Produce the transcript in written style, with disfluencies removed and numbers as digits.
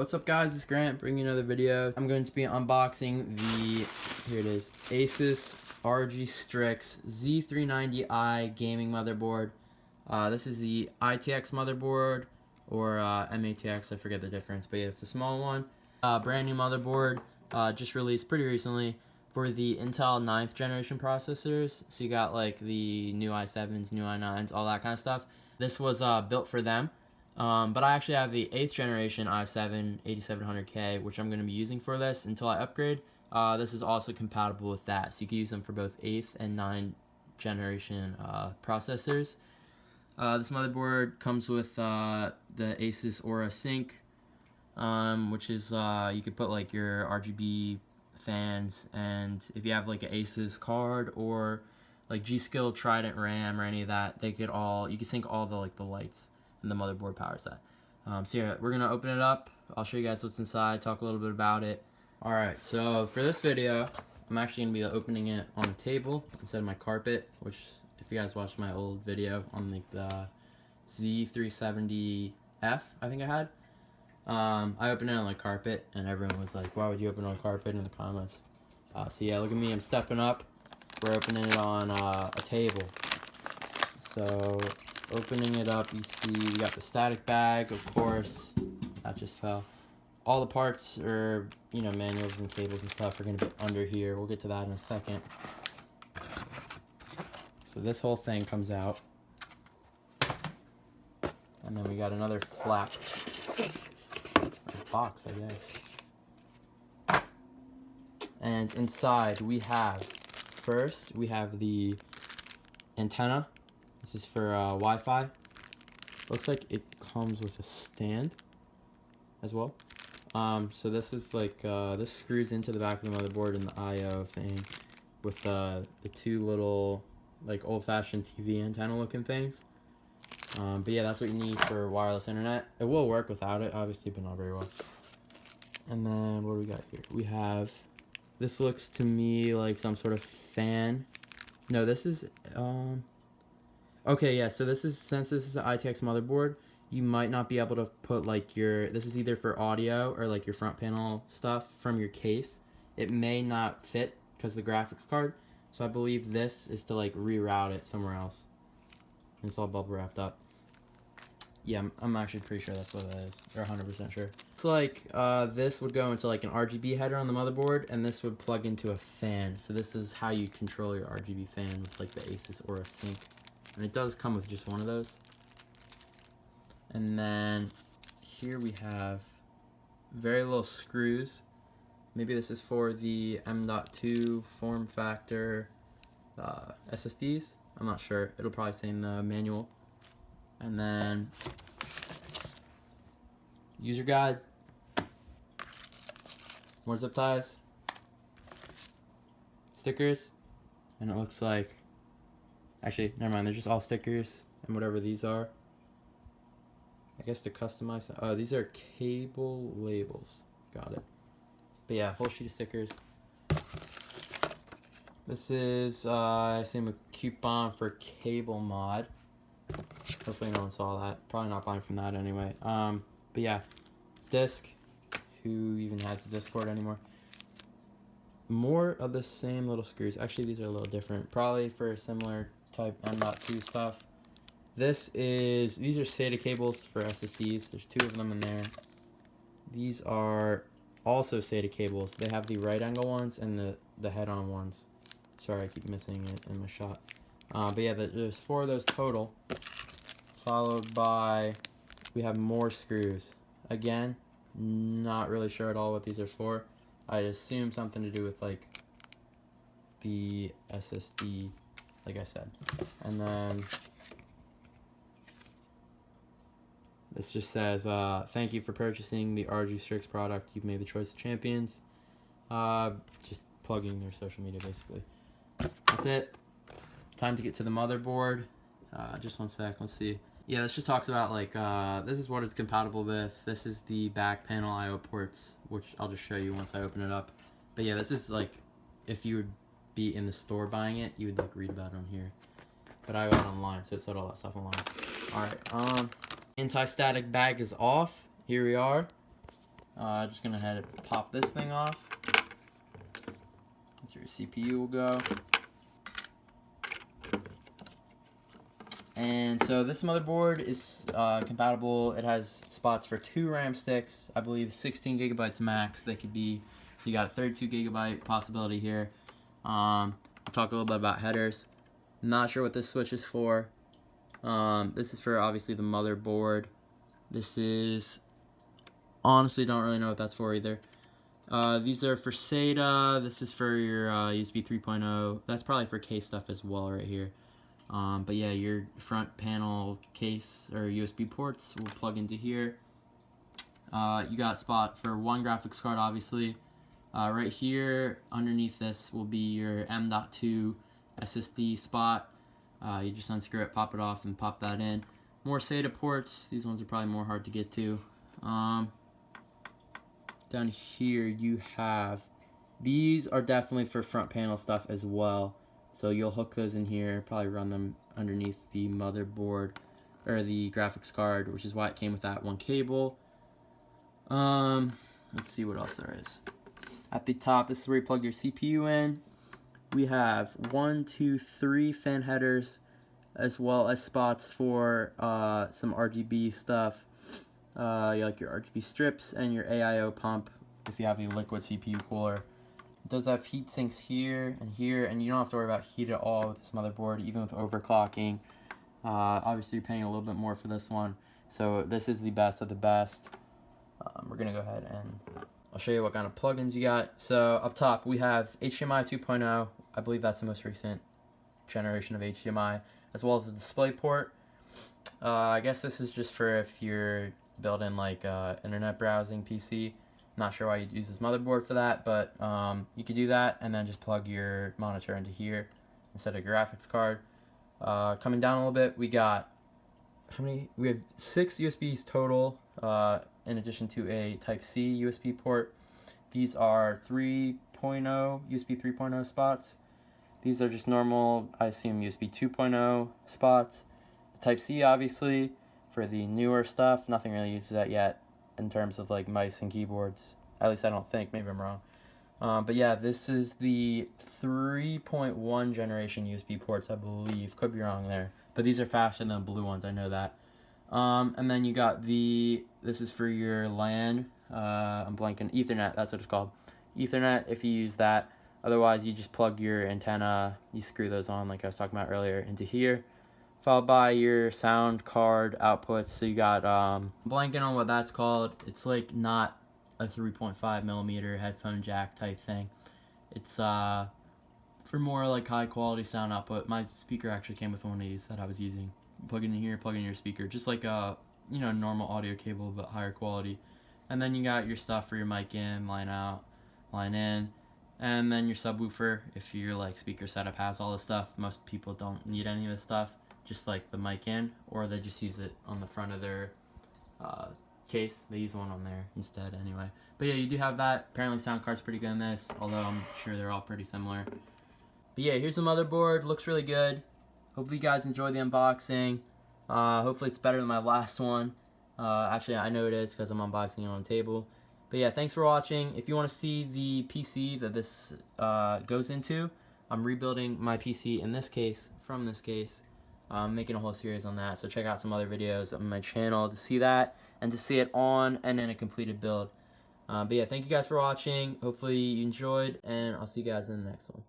What's up guys, it's Grant bringing you another video. I'm going to be unboxing the, here it is, ASUS ROG Strix Z390-I gaming motherboard. This is the ITX motherboard, or MATX, I forget the difference, but yeah, it's a small one. Brand new motherboard, just released pretty recently for the Intel 9th generation processors. So you got like the new i7s, new i9s, all that kind of stuff. This was built for them. But I actually have the 8th generation i7 8700K, which I'm going to be using for this until I upgrade. This is also compatible with that, so you can use them for both 8th and 9th generation processors. This motherboard comes with the ASUS Aura Sync, which is you could put like your RGB fans, and if you have like an ASUS card or like G-Skill Trident RAM or any of that, they could all, you can sync all the like the lights, and the motherboard powers that. So yeah, we're gonna open it up. I'll show you guys what's inside, talk a little bit about it. Alright, so for this video, I'm actually gonna be opening it on a table instead of my carpet, which if you guys watched my old video on like the Z390F, I think I had. I opened it on like carpet, and everyone was like, why would you open it on carpet, in the comments. So yeah, look at me, I'm stepping up. We're opening it on a table. So opening it up, you see we got the static bag, of course, that just fell. All the parts, or you know, manuals and cables and stuff, are going to be under here. We'll get to that in a second. So this whole thing comes out, and then we got another flap, box, I guess. And inside we have, first we have the antenna. This is for Wi-Fi. Looks like it comes with a stand as well. So this is like, this screws into the back of the motherboard and the I/O thing with the two little like old-fashioned TV antenna looking things. But yeah, that's what you need for wireless internet. It will work without it, obviously, but not very well. And then what do we got here? We have, this looks to me like some sort of fan. No, this is, okay, yeah, so this is, since this is an ITX motherboard, you might not be able to put like your, this is either for audio or like your front panel stuff from your case. It may not fit because of the graphics card. So I believe this is to like reroute it somewhere else. And it's all bubble wrapped up. Yeah, I'm actually pretty sure that's what that is, or 100% sure. It's like this would go into like an RGB header on the motherboard, and this would plug into a fan. So this is how you control your RGB fan with like the ASUS Aura Sync. And it does come with just one of those. And then here we have very little screws. Maybe this is for the M.2 form factor SSDs. I'm not sure. It'll probably say in the manual. And then user guide, more zip ties, stickers, and it looks like, actually, never mind, they're just all stickers and whatever these are. I guess to customize, oh, these are cable labels. Got it. But yeah, whole sheet of stickers. This is, I assume, a coupon for cable mod. Hopefully no one saw that. Probably not buying from that anyway. But yeah, disc. Who even has a Discord anymore? More of the same little screws. Actually, these are a little different. Probably for similar type M.2 stuff. These are SATA cables for SSDs. There's two of them in there. These are also SATA cables. They have the right angle ones and the head-on ones. Sorry, I keep missing it in my shot. But yeah, there's 4 of those total. Followed by, we have more screws. Again, not really sure at all what these are for. I assume something to do with like the SSD, like I said. And then this just says, thank you for purchasing the ROG Strix product. You've made the choice of champions. Just plugging their social media, basically. That's it. Time to get to the motherboard. Just one sec, let's see. Yeah, this just talks about like, this is what it's compatible with. This is the back panel I/O ports, which I'll just show you once I open it up. But yeah, this is like, if you would be in the store buying it, you would like read about it on here. But I got it online, so it said all that stuff online. Alright, anti-static bag is off. Here we are. Just gonna head and pop this thing off. That's where your CPU will go. And so this motherboard is compatible. It has spots for 2 RAM sticks, I believe 16 gigabytes max. They could be, so you got a 32 gigabyte possibility here. I'll talk a little bit about headers. Not sure what this switch is for. This is for obviously the motherboard. This is, honestly don't really know what that's for either. These are for SATA. This is for your USB 3.0. That's probably for case stuff as well right here. But yeah, your front panel case or USB ports will plug into here. You got a spot for 1 graphics card, obviously. Right here, underneath this will be your M.2 SSD spot. You just unscrew it, pop it off, and pop that in. More SATA ports. These ones are probably more hard to get to. Down here you have, these are definitely for front panel stuff as well. So you'll hook those in here, probably run them underneath the motherboard or the graphics card, which is why it came with that one cable. Let's see what else there is. At the top, this is where you plug your CPU in. We have 1, 2, 3 fan headers, as well as spots for some RGB stuff. You like your RGB strips and your AIO pump if you have a liquid CPU cooler. It does have heat sinks here, and you don't have to worry about heat at all with this motherboard, even with overclocking. Obviously, you're paying a little bit more for this one, so this is the best of the best. We're going to go ahead and I'll show you what kind of plugins you got. So up top, we have HDMI 2.0. I believe that's the most recent generation of HDMI, as well as a display port. I guess this is just for if you're building like internet browsing PC. Not sure why you'd use this motherboard for that, but you could do that and then just plug your monitor into here instead of graphics card. Coming down a little bit, we got we have 6 USBs total, in addition to a Type-C USB port. These are 3.0 USB 3.0 spots. These are just normal, I assume, USB 2.0 spots. Type-C, obviously, for the newer stuff. Nothing really uses that yet in terms of like mice and keyboards. At least I don't think. Maybe I'm wrong. But yeah, this is the 3.1 generation USB ports, I believe. Could be wrong there. But these are faster than the blue ones, I know that. And then you got this is for your LAN. I'm blanking. Ethernet, that's what it's called. Ethernet, if you use that. Otherwise, you just plug your antenna. You screw those on, like I was talking about earlier, into here. Followed by your sound card outputs. So you got, blanking on what that's called. It's like not a 3.5 millimeter headphone jack type thing. It's for more like high quality sound output. My speaker actually came with one of these that I was using. Plug it in here, plug in your speaker, just like a normal audio cable but higher quality. And then you got your stuff for your mic in, line out, line in, and then your subwoofer. If your like speaker setup has all this stuff, most people don't need any of this stuff. Just like the mic in, or they just use it on the front of their case. They use one on there instead anyway. But yeah, you do have that. Apparently sound card's pretty good in this, although I'm sure they're all pretty similar. But yeah, here's the motherboard. Looks really good. Hopefully you guys enjoy the unboxing. Hopefully it's better than my last one. Actually, I know it is because I'm unboxing it on the table. But yeah, thanks for watching. If you want to see the PC that this goes into, I'm rebuilding my PC in this case, from this case. I'm making a whole series on that, so check out some other videos on my channel to see that and to see it on and in a completed build. But yeah, thank you guys for watching. Hopefully you enjoyed, and I'll see you guys in the next one.